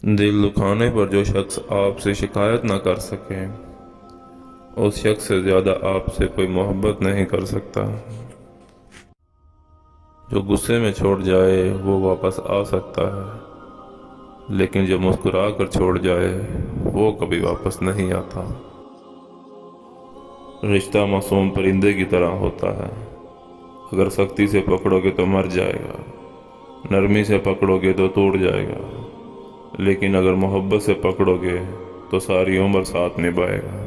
دل دکھانے پر جو شخص آپ سے شکایت نہ کر سکے اس شخص سے زیادہ آپ سے کوئی محبت نہیں کر سکتا۔ جو غصے میں چھوڑ جائے وہ واپس آ سکتا ہے، لیکن جو مسکرا کر چھوڑ جائے وہ کبھی واپس نہیں آتا۔ رشتہ معصوم پرندے کی طرح ہوتا ہے، اگر سختی سے پکڑو گے تو مر جائے گا، نرمی سے پکڑو گے تو ٹوٹ جائے گا، لیکن اگر محبت سے پکڑو گے تو ساری عمر ساتھ نبھائے گا۔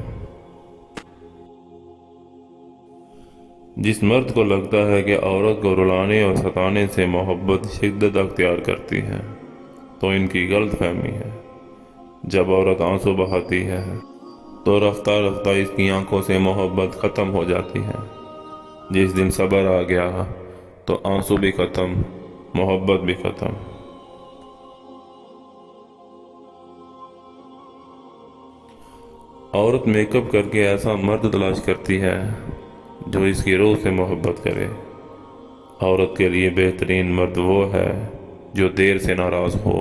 جس مرد کو لگتا ہے کہ عورت کو رلانے اور ستانے سے محبت شدت اختیار کرتی ہے تو ان کی غلط فہمی ہے۔ جب عورت آنسو بہاتی ہے تو رفتہ رفتہ اس کی آنکھوں سے محبت ختم ہو جاتی ہے۔ جس دن صبر آ گیا تو آنسو بھی ختم، محبت بھی ختم۔ عورت میک اپ کر کے ایسا مرد تلاش کرتی ہے جو اس کی روح سے محبت کرے۔ عورت کے لیے بہترین مرد وہ ہے جو دیر سے ناراض ہو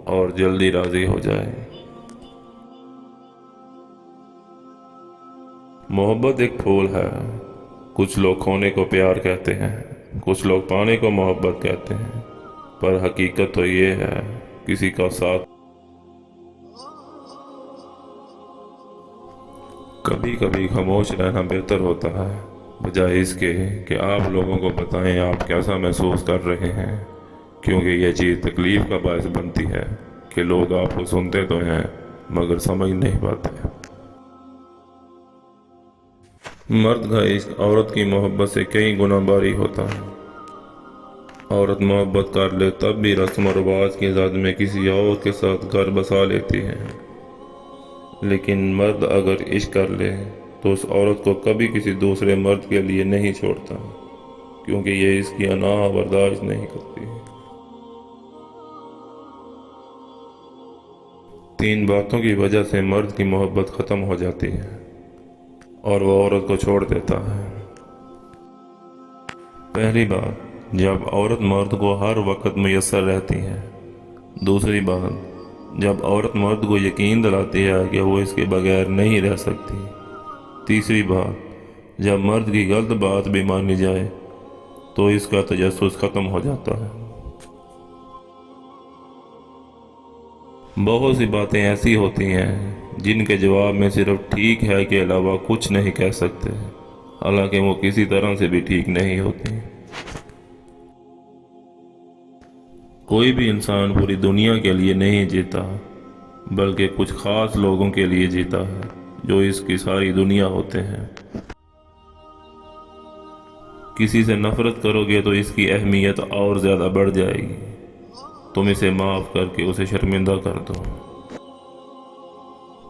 اور جلدی راضی ہو جائے۔ محبت ایک پھول ہے، کچھ لوگ کھونے کو پیار کہتے ہیں، کچھ لوگ پانے کو محبت کہتے ہیں، پر حقیقت تو یہ ہے کسی کا ساتھ۔ کبھی کبھی خاموش رہنا بہتر ہوتا ہے، بجائے اس کے کہ آپ لوگوں کو بتائیں آپ کیسا محسوس کر رہے ہیں، کیونکہ یہ چیز تکلیف کا باعث بنتی ہے کہ لوگ آپ کو سنتے تو ہیں مگر سمجھ نہیں پاتے۔ مرد کا عشق عورت کی محبت سے کئی گنا بھاری ہوتا ہے۔ عورت محبت کر لے تب بھی رسم و رواج کی زد میں کسی اور کے ساتھ گھر بسا لیتی ہے، لیکن مرد اگر عشق کر لے تو اس عورت کو کبھی کسی دوسرے مرد کے لیے نہیں چھوڑتا، کیونکہ یہ اس کی انا برداشت نہیں کرتی۔ 3 باتوں کی وجہ سے مرد کی محبت ختم ہو جاتی ہے اور وہ عورت کو چھوڑ دیتا ہے۔ پہلی بات، جب عورت مرد کو ہر وقت میسر رہتی ہے۔ دوسری بات، جب عورت مرد کو یقین دلاتی ہے کہ وہ اس کے بغیر نہیں رہ سکتی۔ تیسری بات، جب مرد کی غلط بات بھی مانی جائے تو اس کا تجسس ختم ہو جاتا ہے۔ بہت سی باتیں ایسی ہوتی ہیں جن کے جواب میں صرف ٹھیک ہے کے علاوہ کچھ نہیں کہہ سکتے، حالانکہ وہ کسی طرح سے بھی ٹھیک نہیں ہوتی۔ کوئی بھی انسان پوری دنیا کے لیے نہیں جیتا، بلکہ کچھ خاص لوگوں کے لیے جیتا ہے جو اس کی ساری دنیا ہوتے ہیں۔ کسی سے نفرت کرو گے تو اس کی اہمیت اور زیادہ بڑھ جائے گی۔ تم اسے معاف کر کے اسے شرمندہ کر دو۔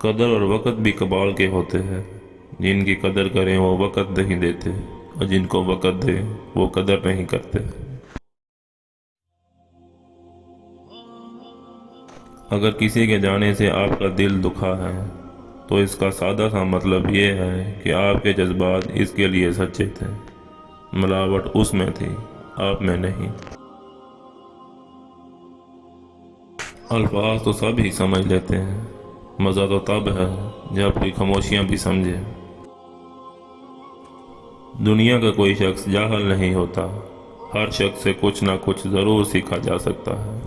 قدر اور وقت بھی کمال کے ہوتے ہیں، جن کی قدر کریں وہ وقت نہیں دیتے، اور جن کو وقت دے وہ قدر نہیں کرتے۔ اگر کسی کے جانے سے آپ کا دل دکھا ہے تو اس کا سادہ سا مطلب یہ ہے کہ آپ کے جذبات اس کے لیے سچے تھے، ملاوٹ اس میں تھی، آپ میں نہیں۔ الفاظ تو سب ہی سمجھ لیتے ہیں، مزہ تو تب ہے جب کوئی خاموشیاں بھی سمجھے۔ دنیا کا کوئی شخص جاہل نہیں ہوتا، ہر شخص سے کچھ نہ کچھ ضرور سیکھا جا سکتا ہے۔